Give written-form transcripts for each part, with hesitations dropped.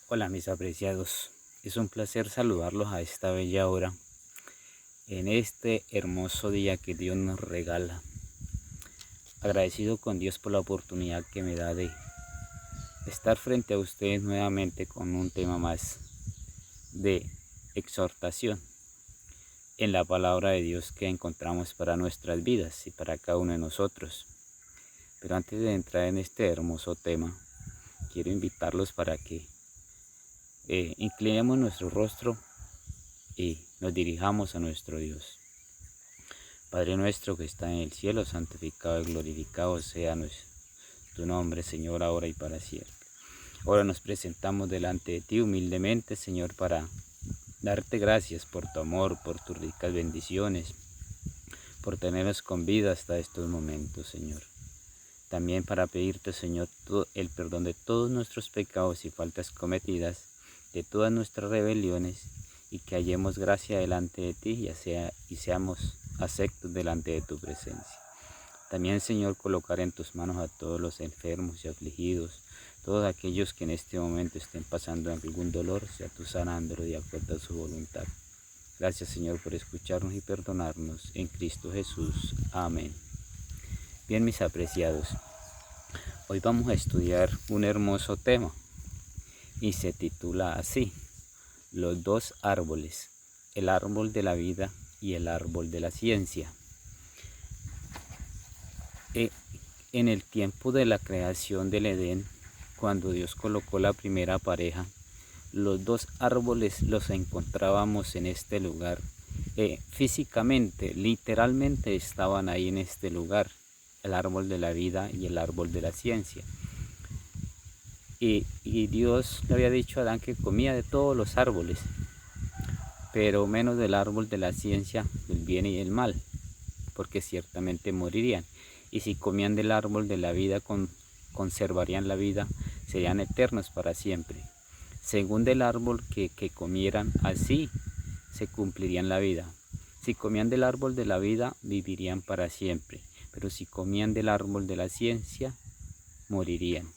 Hola mis apreciados, es un placer saludarlos a esta bella hora, en este hermoso día que Dios nos regala. Agradecido con Dios por la oportunidad que me da de estar frente a ustedes nuevamente con un tema más de exhortación en la palabra de Dios que encontramos para nuestras vidas y para cada uno de nosotros. Pero antes de entrar en este hermoso tema, quiero invitarlos para que inclinemos nuestro rostro y nos dirijamos a nuestro Dios. Padre nuestro que está en el cielo, santificado y glorificado sea tu nombre, Señor, ahora y para siempre. Ahora nos presentamos delante de ti humildemente, Señor, para darte gracias por tu amor, por tus ricas bendiciones, por tenernos con vida hasta estos momentos, Señor. También para pedirte, Señor, el perdón de todos nuestros pecados y faltas cometidas, de todas nuestras rebeliones, y que hallemos gracia delante de ti y seamos aceptos delante de tu presencia. También, Señor, colocar en tus manos a todos los enfermos y afligidos, todos aquellos que en este momento estén pasando algún dolor, sea tú sanándolo de acuerdo a su voluntad. Gracias, Señor, por escucharnos y perdonarnos. En Cristo Jesús. Amén. Bien, mis apreciados, hoy vamos a estudiar un hermoso tema y se titula así: los dos árboles, el árbol de la vida y el árbol de la ciencia. En el tiempo de la creación del Edén, cuando Dios colocó la primera pareja, los dos árboles los encontrábamos en este lugar. Físicamente, literalmente estaban ahí en este lugar, el árbol de la vida y el árbol de la ciencia. Y Dios le había dicho a Adán que comía de todos los árboles, pero menos del árbol de la ciencia del bien y el mal, porque ciertamente morirían. Y si comían del árbol de la vida, conservarían la vida, serían eternos para siempre. Según del árbol que comieran, así se cumplirían la vida. Si comían del árbol de la vida, vivirían para siempre, pero si comían del árbol de la ciencia, morirían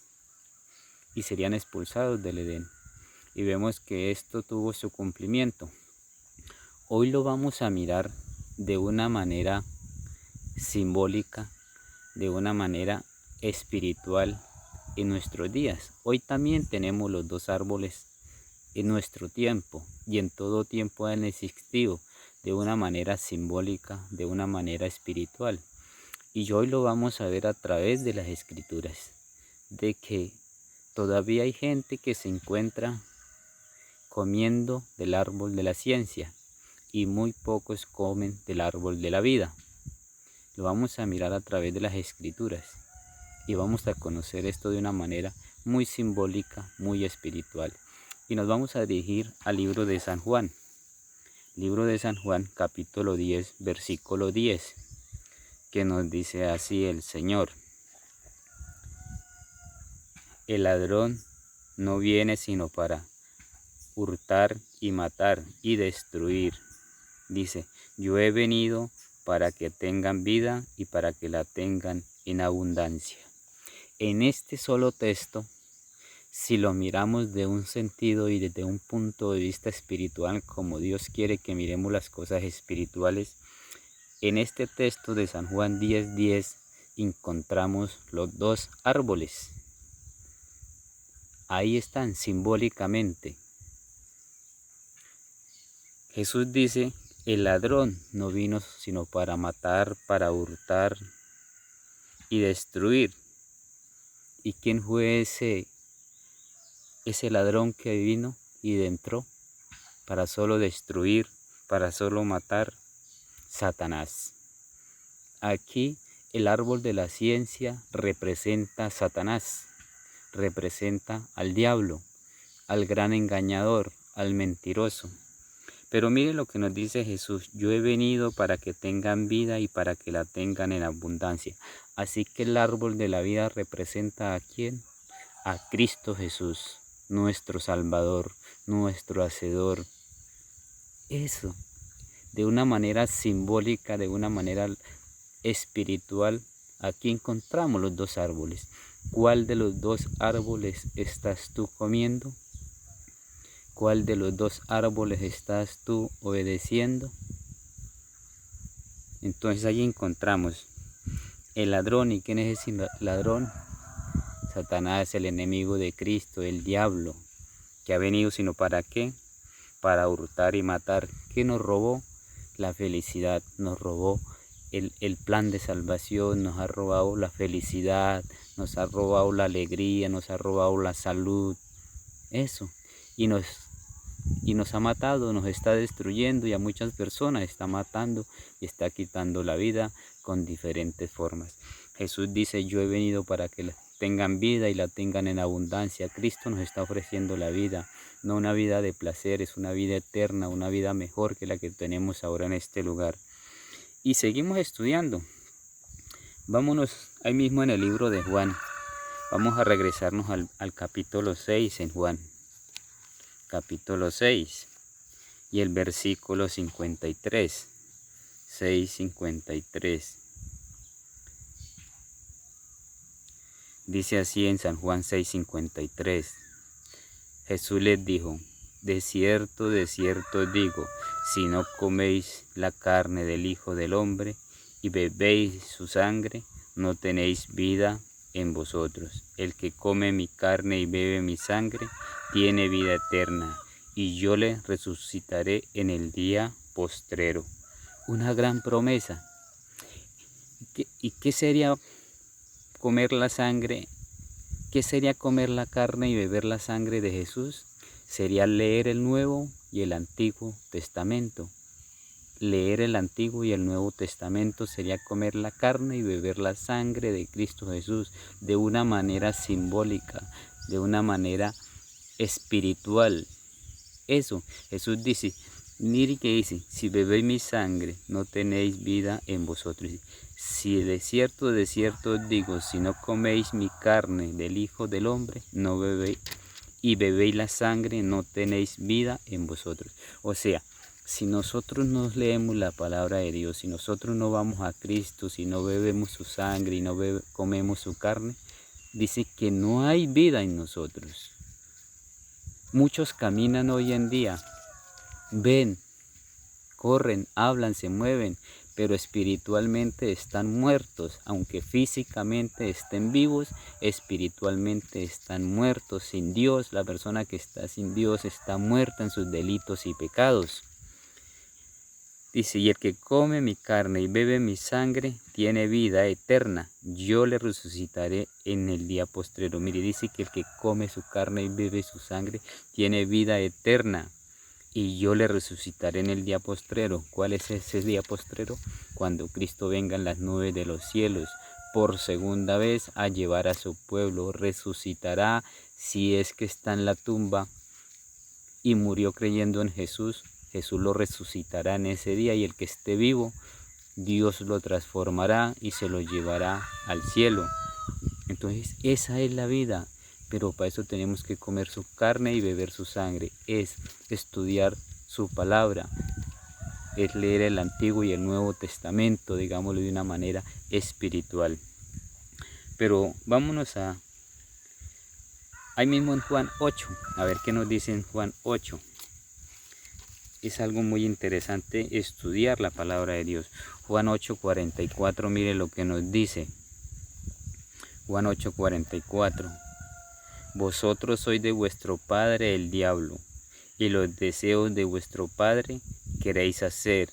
y serían expulsados del Edén. Y vemos que esto tuvo su cumplimiento. Hoy lo vamos a mirar de una manera simbólica, de una manera espiritual en nuestros días. Hoy también tenemos los dos árboles en nuestro tiempo y en todo tiempo han existido de una manera simbólica, de una manera espiritual. Y hoy lo vamos a ver a través de las escrituras, de que todavía hay gente que se encuentra comiendo del árbol de la ciencia y muy pocos comen del árbol de la vida. Lo vamos a mirar a través de las escrituras y vamos a conocer esto de una manera muy simbólica, muy espiritual. Y nos vamos a dirigir al libro de San Juan. Libro de San Juan, capítulo 10, versículo 10, que nos dice así el Señor: el ladrón no viene sino para hurtar y matar y destruir. Dice, yo he venido para que tengan vida y para que la tengan en abundancia. En este solo texto, si lo miramos de un sentido y desde un punto de vista espiritual, como Dios quiere que miremos las cosas espirituales, en este texto de San Juan 10:10 encontramos los dos árboles. Ahí están simbólicamente. Jesús dice, el ladrón no vino sino para matar, para hurtar y destruir. ¿Y quién fue ese ladrón que vino y entró para solo destruir, para solo matar? Satanás. Aquí el árbol de la ciencia representa a Satanás, representa al diablo, al gran engañador, al mentiroso. Pero mire lo que nos dice Jesús: yo he venido para que tengan vida y para que la tengan en abundancia. Así que el árbol de la vida representa ¿a quién? A Cristo Jesús, nuestro Salvador, nuestro Hacedor. Eso, de una manera simbólica, de una manera espiritual, aquí encontramos los dos árboles. ¿Cuál de los dos árboles estás tú comiendo? ¿Cuál de los dos árboles estás tú obedeciendo? Entonces allí encontramos el ladrón. ¿Y quién es ese ladrón? Satanás, el enemigo de Cristo, el diablo, que ha venido sino para qué, para hurtar y matar. ¿Qué nos robó? La felicidad, nos robó el plan de salvación, nos ha robado la felicidad, nos ha robado la alegría, nos ha robado la salud, eso, y nos ha matado, nos está destruyendo, y a muchas personas está matando y está quitando la vida con diferentes formas. Jesús dice: yo he venido para que tengan vida y la tengan en abundancia. Cristo nos está ofreciendo la vida, no una vida de placeres, una vida eterna, una vida mejor que la que tenemos ahora en este lugar. Y seguimos estudiando. Vámonos ahí mismo en el libro de Juan. Vamos a regresarnos al capítulo 6 en Juan. Capítulo 6 y el versículo 53. 6:53. Dice así en San Juan 6:53. Jesús les dijo: de cierto os digo, si no coméis la carne del Hijo del Hombre y bebéis su sangre, no tenéis vida en vosotros. El que come mi carne y bebe mi sangre, tiene vida eterna, y yo le resucitaré en el día postrero. Una gran promesa. ¿Y qué sería comer la sangre? ¿Qué sería comer la carne y beber la sangre de Jesús? Sería leer el Nuevo y el Antiguo Testamento. Leer el Antiguo y el Nuevo Testamento sería comer la carne y beber la sangre de Cristo Jesús de una manera simbólica, de una manera espiritual. Eso, Jesús dice, mire que dice: si bebéis mi sangre, no tenéis vida en vosotros. Si de cierto os digo, si no coméis mi carne del Hijo del Hombre, no bebéis, y bebéis la sangre, no tenéis vida en vosotros. O sea, si nosotros no leemos la palabra de Dios, si nosotros no vamos a Cristo, si no bebemos su sangre y no comemos su carne, dice que no hay vida en nosotros. Muchos caminan hoy en día, ven, corren, hablan, se mueven, pero espiritualmente están muertos. Aunque físicamente estén vivos, espiritualmente están muertos. Sin Dios, la persona que está sin Dios está muerta en sus delitos y pecados. Dice: y el que come mi carne y bebe mi sangre tiene vida eterna, yo le resucitaré en el día postrero. Mire, dice que el que come su carne y bebe su sangre tiene vida eterna, y yo le resucitaré en el día postrero. ¿Cuál es ese día postrero? Cuando Cristo venga en las nubes de los cielos por segunda vez a llevar a su pueblo. Resucitará si es que está en la tumba y murió creyendo en Jesús. Jesús lo resucitará en ese día, y el que esté vivo, Dios lo transformará y se lo llevará al cielo. Entonces esa es la vida, pero para eso tenemos que comer su carne y beber su sangre. Es estudiar su palabra, es leer el Antiguo y el Nuevo Testamento, digámoslo de una manera espiritual. Pero vámonos ahí mismo en Juan 8, a ver qué nos dice en Juan 8. Es algo muy interesante estudiar la palabra de Dios. Juan 8:44, mire lo que nos dice. Juan 8:44. Vosotros sois de vuestro padre el diablo, y los deseos de vuestro padre queréis hacer.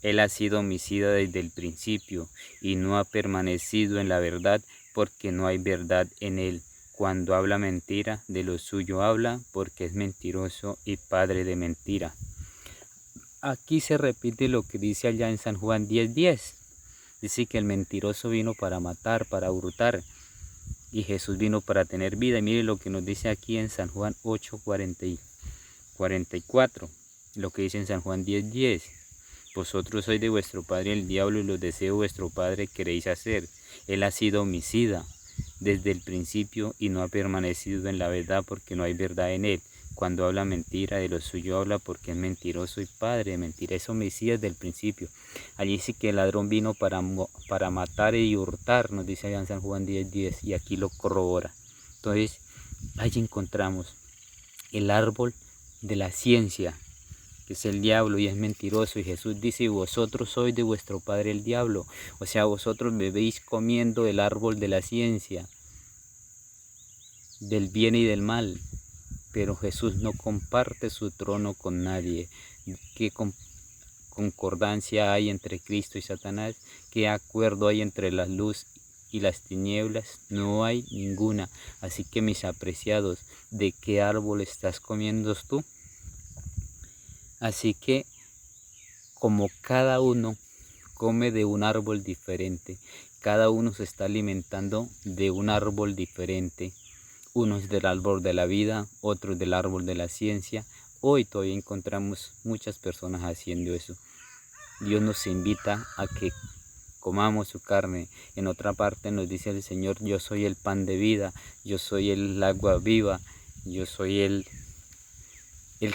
Él ha sido homicida desde el principio, y no ha permanecido en la verdad, porque no hay verdad en él. Cuando habla mentira, de lo suyo habla, porque es mentiroso y padre de mentira. Aquí se repite lo que dice allá en San Juan 10:10. Dice que el mentiroso vino para matar, para hurtar, y Jesús vino para tener vida. Y mire lo que nos dice aquí en San Juan 8:44, lo que dice en San Juan 10:10. Vosotros sois de vuestro padre el diablo, y los deseos de vuestro padre queréis hacer. Él ha sido homicida desde el principio y no ha permanecido en la verdad, porque no hay verdad en él. Cuando habla mentira, de lo suyo habla, porque es mentiroso y padre de mentira. Es homicida desde el principio. Allí dice que el ladrón vino para matar y hurtar, nos dice allá en San Juan 10:10, y aquí lo corrobora. Entonces, allí encontramos el árbol de la ciencia, que es el diablo y es mentiroso. Y Jesús dice, vosotros sois de vuestro padre el diablo. O sea, vosotros bebéis comiendo el árbol de la ciencia, del bien y del mal. Pero Jesús no comparte su trono con nadie. ¿Qué concordancia hay entre Cristo y Satanás? ¿Qué acuerdo hay entre la luz y las tinieblas? No hay ninguna. Así que, mis apreciados, ¿de qué árbol estás comiendo tú? Así que, como cada uno come de un árbol diferente, cada uno se está alimentando de un árbol diferente, unos del árbol de la vida, otros del árbol de la ciencia. Hoy todavía encontramos muchas personas haciendo eso. Dios nos invita a que comamos su carne. En otra parte nos dice el Señor, yo soy el pan de vida, yo soy el agua viva, yo soy el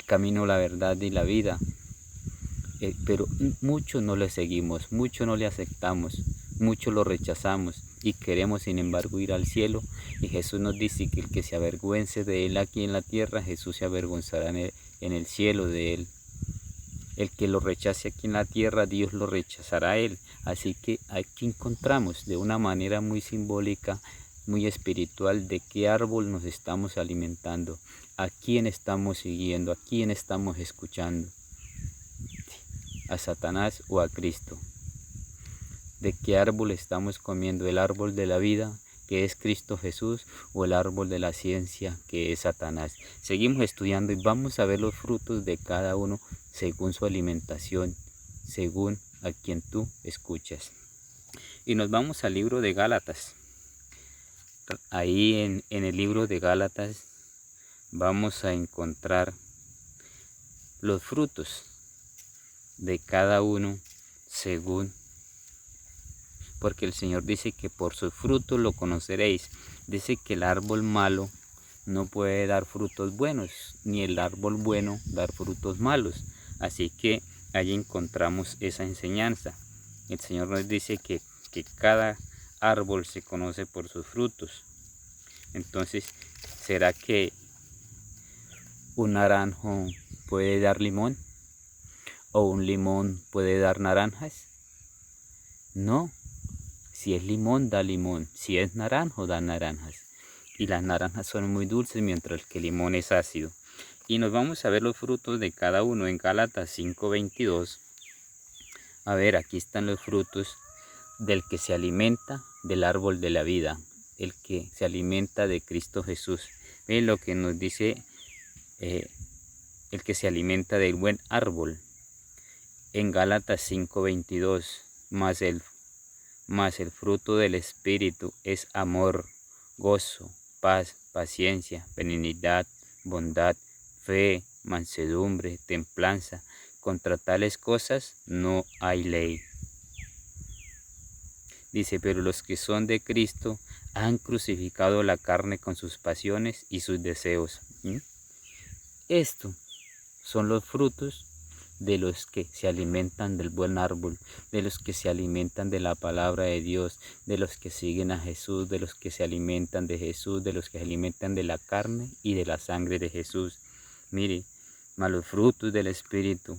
camino, la verdad y la vida. Pero muchos no le seguimos, muchos no le aceptamos, muchos lo rechazamos y queremos sin embargo ir al cielo. Y Jesús nos dice que el que se avergüence de él aquí en la tierra, Jesús se avergonzará en el cielo de él. El que lo rechace aquí en la tierra, Dios lo rechazará a él. Así que aquí encontramos de una manera muy simbólica, muy espiritual, de qué árbol nos estamos alimentando, a quién estamos siguiendo, a quién estamos escuchando, a Satanás o a Cristo. ¿De qué árbol estamos comiendo? ¿El árbol de la vida, que es Cristo Jesús, o el árbol de la ciencia, que es Satanás? Seguimos estudiando y vamos a ver los frutos de cada uno según su alimentación, según a quien tú escuchas. Y nos vamos al libro de Gálatas. Ahí en el libro de Gálatas vamos a encontrar los frutos de cada uno según, porque el Señor dice que por sus frutos lo conoceréis. Dice que el árbol malo no puede dar frutos buenos, ni el árbol bueno dar frutos malos. Así que allí encontramos esa enseñanza. El Señor nos dice que cada árbol se conoce por sus frutos. Entonces, ¿será que un naranjo puede dar limón? ¿O un limón puede dar naranjas? No. Si es limón, da limón. Si es naranjo, da naranjas. Y las naranjas son muy dulces, mientras que el limón es ácido. Y nos vamos a ver los frutos de cada uno en Gálatas 5:22. A ver, aquí están los frutos del que se alimenta del árbol de la vida, el que se alimenta de Cristo Jesús. Ven lo que nos dice el que se alimenta del buen árbol. En Gálatas 5:22, más el fruto del Espíritu es amor, gozo, paz, paciencia, benignidad, bondad, fe, mansedumbre, templanza. Contra tales cosas no hay ley. Dice, pero los que son de Cristo han crucificado la carne con sus pasiones y sus deseos. Estos son los frutos de los que se alimentan del buen árbol, de los que se alimentan de la palabra de Dios, de los que siguen a Jesús, de los que se alimentan de Jesús, de los que se alimentan de la carne y de la sangre de Jesús. Mire, los frutos del Espíritu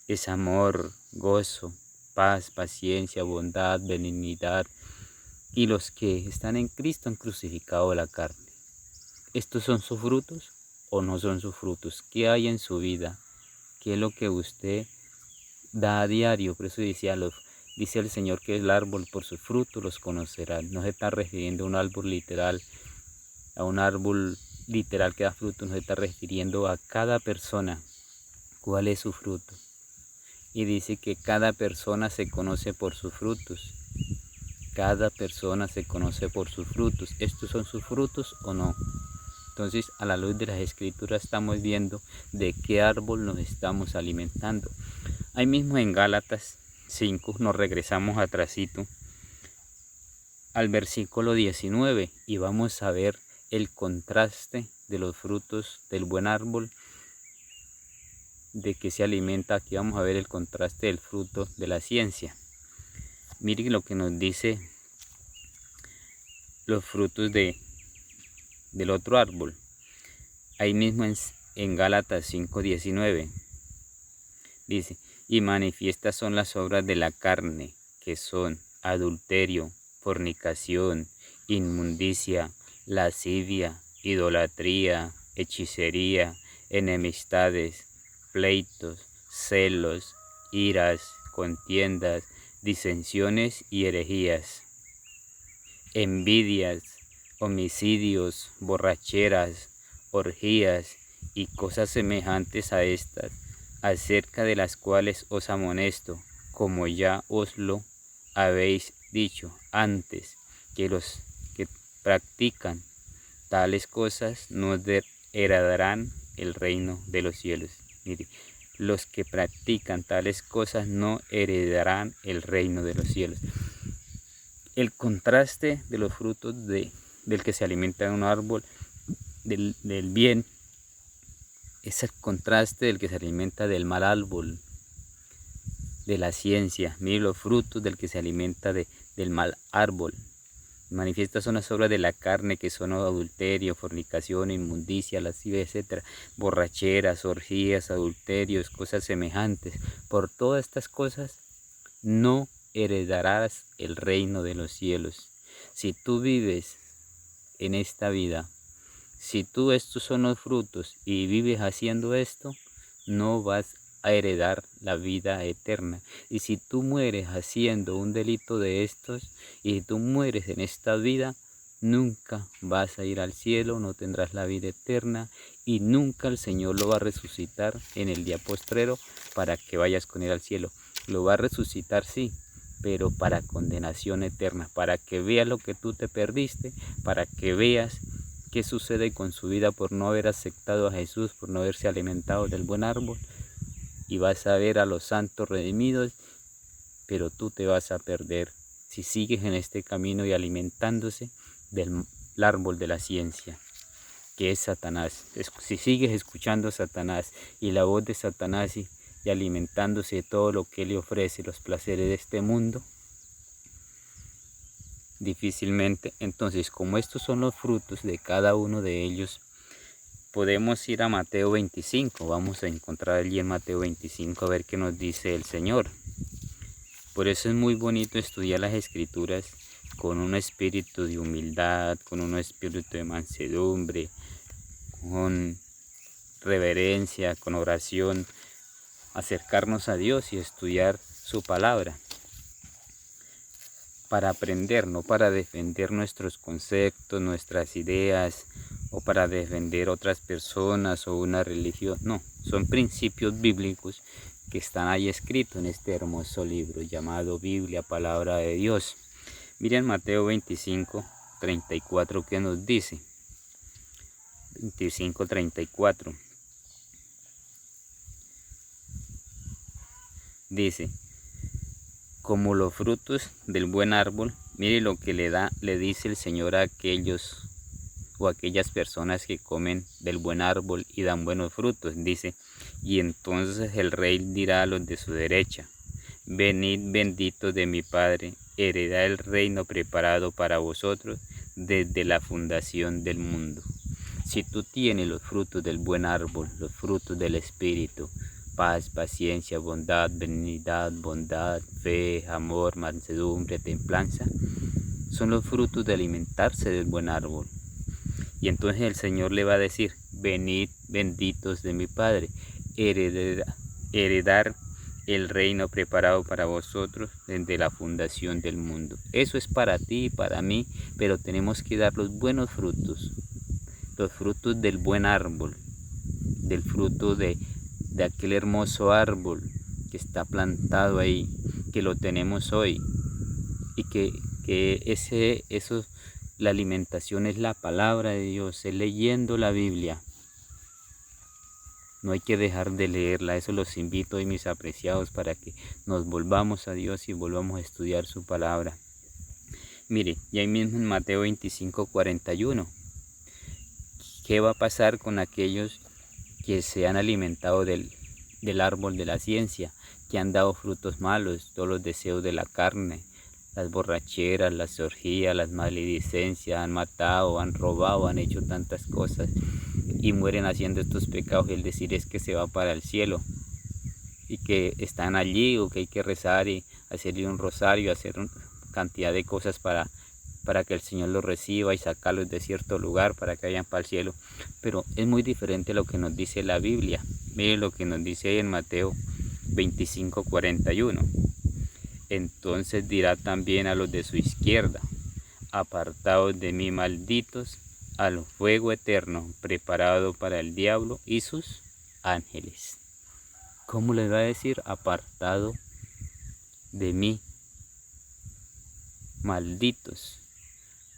es amor, gozo, paz, paciencia, bondad, benignidad. Y los que están en Cristo han crucificado la carne. ¿Estos son sus frutos o no son sus frutos? ¿Qué hay en su vida? ¿Qué es lo que usted da a diario? Por eso dice el Señor que el árbol por sus frutos los conocerá. No se está refiriendo a un árbol literal, que da fruto, no se está refiriendo a cada persona. ¿Cuál es su fruto? Y dice que cada persona se conoce por sus frutos. Cada persona se conoce por sus frutos. ¿Estos son sus frutos o no? Entonces, a la luz de las Escrituras estamos viendo de qué árbol nos estamos alimentando. Ahí mismo en Gálatas 5 nos regresamos atrasito al versículo 19 y vamos a ver el contraste de los frutos del buen árbol, de que se alimenta. Aquí vamos a ver el contraste del fruto de la ciencia. Miren lo que nos dice los frutos del otro árbol. Ahí mismo en Gálatas 5:19. Dice, y manifiestas son las obras de la carne, que son adulterio, fornicación, inmundicia, lascivia, idolatría, hechicería, enemistades, pleitos, celos, iras, contiendas, disensiones y herejías, envidias, homicidios, borracheras, orgías y cosas semejantes a estas, acerca de las cuales os amonesto, como ya os lo habéis dicho antes, que los que practican tales cosas no heredarán el reino de los cielos. Mire, los que practican tales cosas no heredarán el reino de los cielos. El contraste de los frutos del que se alimenta un árbol del bien es el contraste del que se alimenta del mal árbol, de la ciencia. Mire los frutos del que se alimenta del mal árbol. Manifiestas son las obras de la carne, que son adulterio, fornicación, inmundicia, lascivia, etc. Borracheras, orgías, adulterios, cosas semejantes. Por todas estas cosas no heredarás el reino de los cielos. Si tú vives en esta vida, si tú estos son los frutos y vives haciendo esto, no vas a heredar la vida eterna. Y si tú mueres haciendo un delito de estos y tú mueres en esta vida, nunca vas a ir al cielo, no tendrás la vida eterna y nunca el Señor lo va a resucitar en el día postrero para que vayas con él al cielo. Lo va a resucitar, sí, pero para condenación eterna, para que veas lo que tú te perdiste, para que veas qué sucede con su vida por no haber aceptado a Jesús, por no haberse alimentado del buen árbol. Y vas a ver a los santos redimidos, pero tú te vas a perder si sigues en este camino y alimentándose del árbol de la ciencia, que es Satanás. Si sigues escuchando a Satanás y la voz de Satanás y alimentándose de todo lo que él le ofrece, los placeres de este mundo, difícilmente. Entonces, como estos son los frutos de cada uno de ellos, podemos ir a Mateo 25. Vamos a encontrar allí en Mateo 25 a ver qué nos dice el Señor. Por eso es muy bonito estudiar las Escrituras con un espíritu de humildad, con un espíritu de mansedumbre, con reverencia, con oración, acercarnos a Dios y estudiar su palabra. Para aprender, no para defender nuestros conceptos, nuestras ideas, o para defender otras personas o una religión. No, son principios bíblicos que están ahí escritos en este hermoso libro llamado Biblia, Palabra de Dios. Miren Mateo 25, 34, ¿qué nos dice? 25, 34. Dice, como los frutos del buen árbol, mire lo que le dice el Señor a aquellos o aquellas personas que comen del buen árbol y dan buenos frutos. Dice, y entonces el rey dirá a los de su derecha, venid benditos de mi Padre, heredad el reino preparado para vosotros desde la fundación del mundo. Si tú tienes los frutos del buen árbol, los frutos del Espíritu, paz, paciencia, bondad, benignidad, bondad, fe, amor, mansedumbre, templanza, son los frutos de alimentarse del buen árbol. Y entonces el Señor le va a decir, venid benditos de mi Padre, heredar el reino preparado para vosotros desde la fundación del mundo. Eso es para ti y para mí, pero tenemos que dar los buenos frutos, los frutos del buen árbol, del fruto de aquel hermoso árbol que está plantado ahí, que lo tenemos hoy, y que la alimentación es la palabra de Dios, es leyendo la Biblia. No hay que dejar de leerla, eso los invito hoy, mis apreciados, para que nos volvamos a Dios y volvamos a estudiar su palabra. Mire, y ahí mismo en Mateo 25, 41, ¿qué va a pasar con aquellos que se han alimentado del árbol de la ciencia, que han dado frutos malos, todos los deseos de la carne, las borracheras, las orgías, las maledicencias, han matado, han robado, han hecho tantas cosas? y mueren haciendo estos pecados. El decir es que se va para el cielo y que están allí, o que hay que rezar y hacerle un rosario, hacer una cantidad de cosas para que el Señor los reciba y sacarlos de cierto lugar para que vayan para el cielo. Pero es muy diferente a lo que nos dice la Biblia. Miren lo que nos dice en Mateo 25:41. Entonces dirá también a los de su izquierda: apartaos de mí, malditos, al fuego eterno preparado para el diablo y sus ángeles. ¿Cómo les va a decir? Apartado de mí, malditos,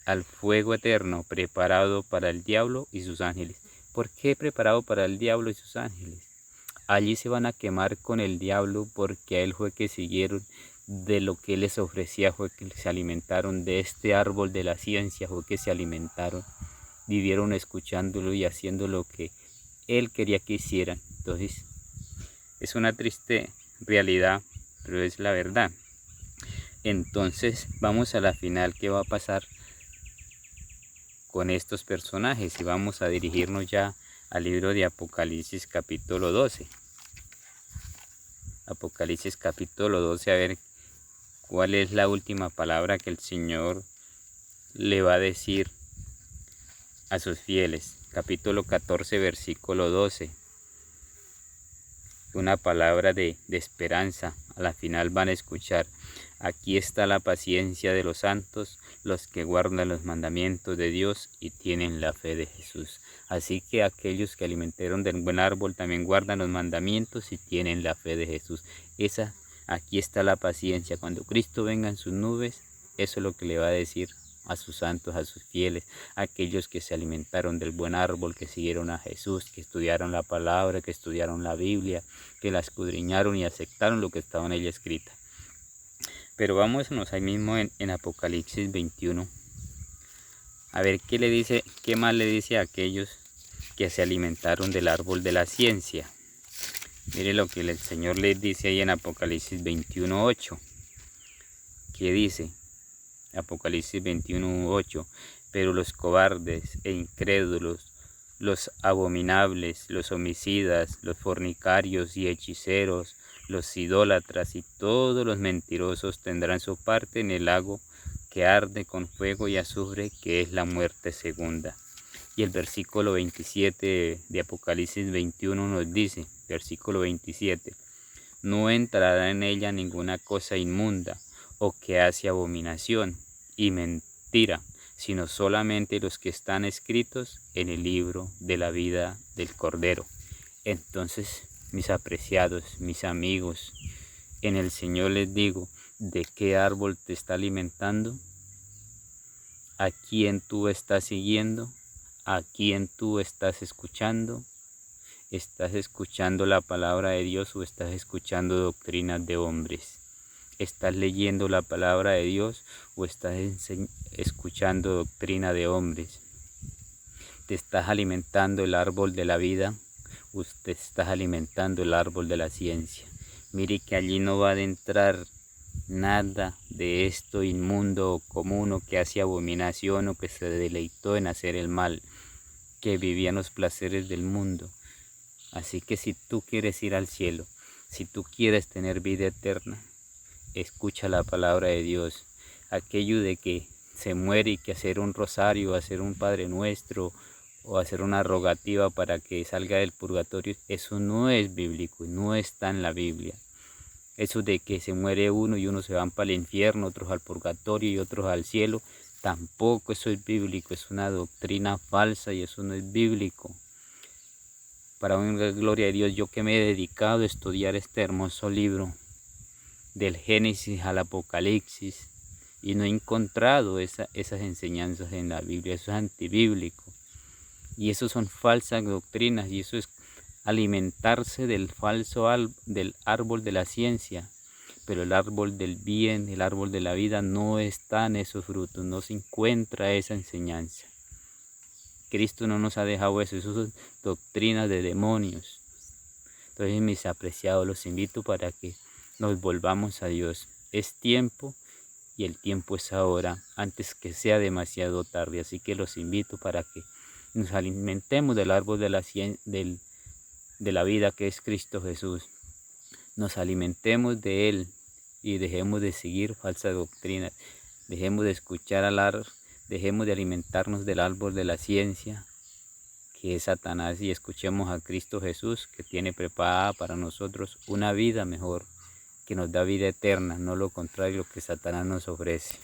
al fuego eterno preparado para el diablo y sus ángeles. ¿Por qué preparado para el diablo y sus ángeles? Allí se van a quemar con el diablo, porque a él fue que siguieron, de lo que él les ofrecía fue que se alimentaron, de este árbol de la ciencia fue que se alimentaron, vivieron escuchándolo y haciendo lo que él quería que hicieran. Entonces es una triste realidad, pero es la verdad. Entonces vamos a la final. ¿Qué va a pasar con estos personajes? Y vamos a dirigirnos ya al libro de Apocalipsis capítulo 12. Apocalipsis capítulo 12, a ver cuál es la última palabra que el Señor le va a decir a sus fieles. Capítulo 14, versículo 12. Una palabra de esperanza. A la final van a escuchar: aquí está la paciencia de los santos, los que guardan los mandamientos de Dios y tienen la fe de Jesús. Así que aquellos que alimentaron del buen árbol también guardan los mandamientos y tienen la fe de Jesús. Aquí está la paciencia. Cuando Cristo venga en sus nubes, eso es lo que le va a decir a sus santos, a sus fieles, a aquellos que se alimentaron del buen árbol, que siguieron a Jesús, que estudiaron la palabra, que estudiaron la Biblia, que la escudriñaron y aceptaron lo que estaba en ella escrita. Pero vámonos ahí mismo en Apocalipsis 21. A ver qué más le dice a aquellos que se alimentaron del árbol de la ciencia. Mire lo que el Señor les dice ahí en Apocalipsis 21:8. ¿Qué dice? Apocalipsis 21:8. Pero los cobardes e incrédulos, los abominables, los homicidas, los fornicarios y hechiceros, los idólatras y todos los mentirosos tendrán su parte en el lago que arde con fuego y azufre, que es la muerte segunda. Y el versículo 27 de Apocalipsis 21 nos dice, versículo 27, no entrará en ella ninguna cosa inmunda o que hace abominación y mentira, sino solamente los que están escritos en el libro de la vida del Cordero. Entonces, mis apreciados, mis amigos, en el Señor les digo: ¿de qué árbol te está alimentando? ¿A quién tú estás siguiendo? ¿A quién tú estás escuchando? ¿Estás escuchando la palabra de Dios o estás escuchando doctrinas de hombres? ¿Estás leyendo la palabra de Dios o estás escuchando doctrina de hombres? ¿Te estás alimentando el árbol de la vida o te estás alimentando el árbol de la ciencia? Mire que allí no va a entrar nada de esto inmundo o común, o que hace abominación, o que se deleitó en hacer el mal, que vivía en los placeres del mundo. Así que si tú quieres ir al cielo, si tú quieres tener vida eterna, escucha la palabra de Dios. Aquello de que se muere y que hacer un rosario, hacer un Padre Nuestro o hacer una rogativa para que salga del purgatorio, eso no es bíblico, no está en la Biblia. Eso de que se muere uno y unos se van para el infierno, otros al purgatorio y otros al cielo, tampoco eso es bíblico, es una doctrina falsa y eso no es bíblico. Para una gloria de Dios, yo que me he dedicado a estudiar este hermoso libro, del Génesis al Apocalipsis, y no he encontrado esas enseñanzas en la Biblia. Eso es antibíblico y eso son falsas doctrinas, y eso es alimentarse del del árbol de la ciencia. Pero el árbol del bien, el árbol de la vida, no está en esos frutos, no se encuentra esa enseñanza. Cristo no nos ha dejado eso son doctrinas de demonios. Entonces, mis apreciados, los invito para que nos volvamos a Dios. Es tiempo y el tiempo es ahora, antes que sea demasiado tarde. Así que los invito para que nos alimentemos del árbol de de la vida que es Cristo Jesús. Nos alimentemos de Él y dejemos de seguir falsas doctrinas. Dejemos de escuchar dejemos de alimentarnos del árbol de la ciencia, que es Satanás, y escuchemos a Cristo Jesús, que tiene preparada para nosotros una vida mejor, que nos da vida eterna, no lo contrario que Satanás nos ofrece.